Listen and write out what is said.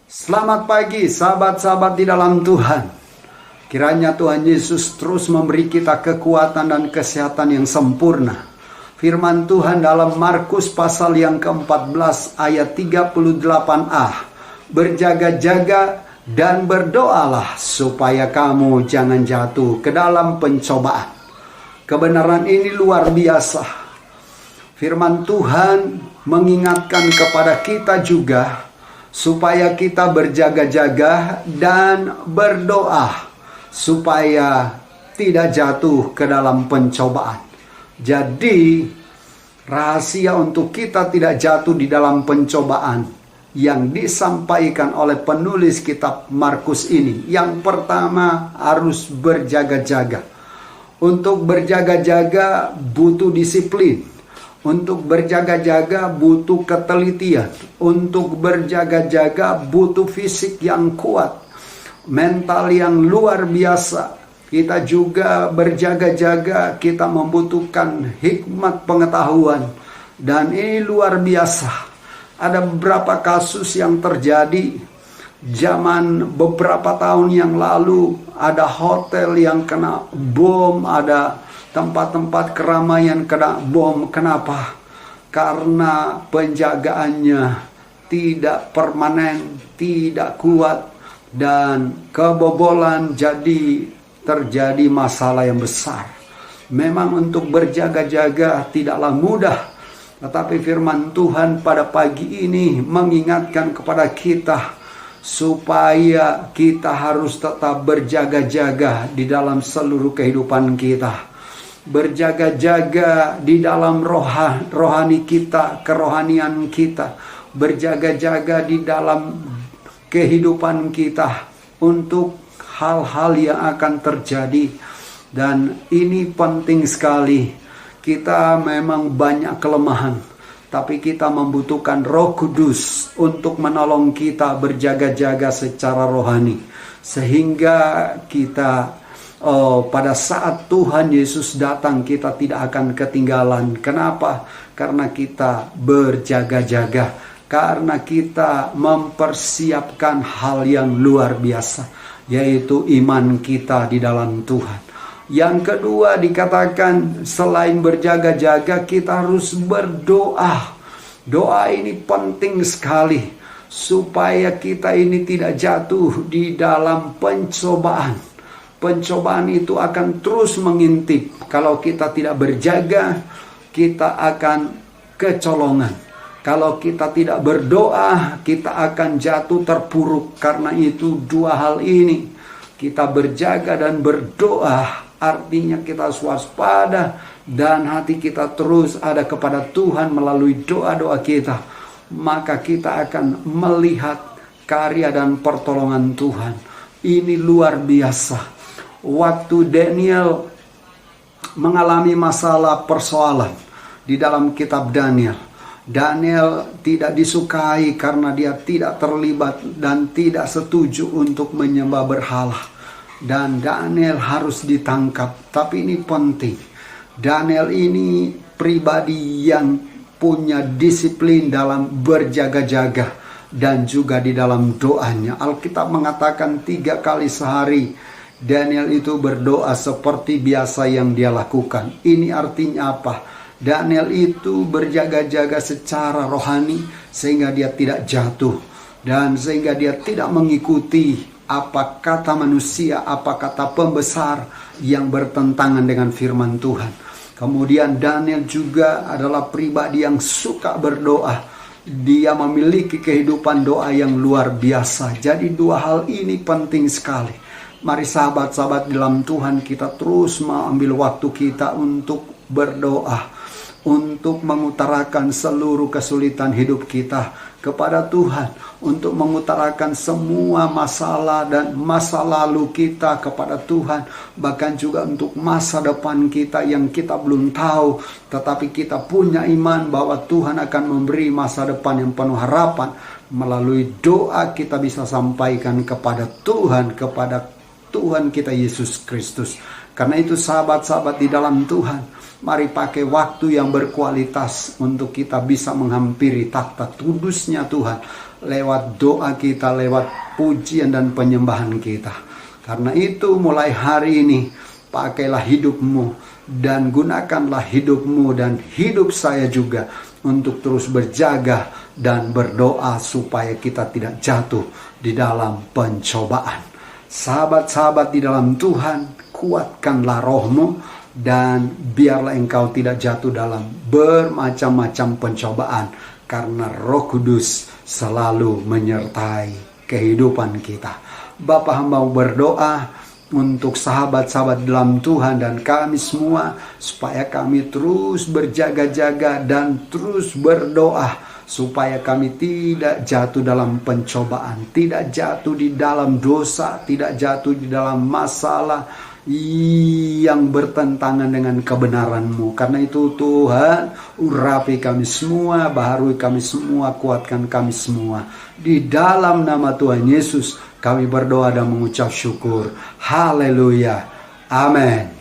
Selamat pagi sahabat-sahabat di dalam Tuhan. Kiranya Tuhan Yesus terus memberi kita kekuatan dan kesehatan yang sempurna. Firman Tuhan dalam Markus pasal yang ke-14 ayat 38a. Berjaga-jaga dan berdoalah supaya kamu jangan jatuh ke dalam pencobaan. Kebenaran ini luar biasa. Firman Tuhan mengingatkan kepada kita juga supaya kita berjaga-jaga dan berdoa supaya tidak jatuh ke dalam pencobaan. Jadi rahasia untuk kita tidak jatuh di dalam pencobaan yang disampaikan oleh penulis kitab Markus ini. Yang pertama, harus berjaga-jaga. Untuk berjaga-jaga butuh disiplin. Untuk berjaga-jaga butuh ketelitian. Untuk berjaga-jaga butuh fisik yang kuat, mental yang luar biasa. Kita juga berjaga-jaga, kita membutuhkan hikmat pengetahuan. Dan ini luar biasa. Ada beberapa kasus yang terjadi zaman beberapa tahun yang lalu. Ada hotel yang kena bom, ada tempat-tempat keramaian kena bom. Kenapa? Karena penjagaannya tidak permanen, tidak kuat, dan kebobolan, jadi terjadi masalah yang besar. Memang untuk berjaga-jaga tidaklah mudah, tetapi firman Tuhan pada pagi ini mengingatkan kepada kita supaya kita harus tetap berjaga-jaga di dalam seluruh kehidupan kita. Berjaga-jaga di dalam rohani kita, kerohanian kita. Berjaga-jaga di dalam kehidupan kita untuk hal-hal yang akan terjadi. Dan ini penting sekali. Kita memang banyak kelemahan, tapi kita membutuhkan Roh Kudus untuk menolong kita berjaga-jaga secara rohani. Sehingga kita pada saat Tuhan Yesus datang, kita tidak akan ketinggalan. Kenapa? Karena kita berjaga-jaga. Karena kita mempersiapkan hal yang luar biasa, yaitu iman kita di dalam Tuhan. Yang kedua dikatakan selain berjaga-jaga, kita harus berdoa. Doa ini penting sekali supaya kita ini tidak jatuh di dalam pencobaan. Pencobaan itu akan terus mengintip. Kalau kita tidak berjaga, kita akan kecolongan. Kalau kita tidak berdoa, kita akan jatuh terpuruk. Karena itu dua hal ini, kita berjaga dan berdoa, artinya kita waspada dan hati kita terus ada kepada Tuhan melalui doa-doa kita. Maka kita akan melihat karya dan pertolongan Tuhan. Ini luar biasa. Waktu Daniel mengalami masalah persoalan di dalam kitab Daniel, Daniel tidak disukai karena dia tidak terlibat dan tidak setuju untuk menyembah berhala. Dan Daniel harus ditangkap. Tapi ini penting. Daniel ini pribadi yang punya disiplin dalam berjaga-jaga dan juga di dalam doanya. Alkitab mengatakan 3 kali sehari Daniel itu berdoa seperti biasa yang dia lakukan. Ini artinya apa? Daniel itu berjaga-jaga secara rohani sehingga dia tidak jatuh. Dan sehingga dia tidak mengikuti apa kata manusia, apa kata pembesar yang bertentangan dengan firman Tuhan. Kemudian Daniel juga adalah pribadi yang suka berdoa. Dia memiliki kehidupan doa yang luar biasa. Jadi dua hal ini penting sekali. Mari sahabat-sahabat dalam Tuhan, kita terus mengambil waktu kita untuk berdoa, untuk mengutarakan seluruh kesulitan hidup kita kepada Tuhan, untuk mengutarakan semua masalah dan masa lalu kita kepada Tuhan, bahkan juga untuk masa depan kita yang kita belum tahu, tetapi kita punya iman bahwa Tuhan akan memberi masa depan yang penuh harapan. Melalui doa kita bisa sampaikan kepada Tuhan kita Yesus Kristus. Karena itu sahabat-sahabat di dalam Tuhan, Mari pakai waktu yang berkualitas untuk kita bisa menghampiri takhta kudusnya Tuhan. Lewat doa kita, lewat pujian dan penyembahan kita. Karena itu mulai hari ini, pakailah hidupmu dan gunakanlah hidupmu dan hidup saya juga untuk terus berjaga dan berdoa supaya kita tidak jatuh di dalam pencobaan. Sahabat-sahabat di dalam Tuhan, kuatkanlah rohmu dan biarlah engkau tidak jatuh dalam bermacam-macam pencobaan, karena Roh Kudus selalu menyertai kehidupan kita. Bapa, hamba berdoa untuk sahabat-sahabat dalam Tuhan dan kami semua, supaya kami terus berjaga-jaga dan terus berdoa supaya kami tidak jatuh dalam pencobaan, tidak jatuh di dalam dosa, tidak jatuh di dalam masalah yang bertentangan dengan kebenaran-Mu. Karena itu Tuhan, urapi kami semua, baharui kami semua, kuatkan kami semua. Di dalam nama Tuhan Yesus kami berdoa dan mengucap syukur. Haleluya. Amin.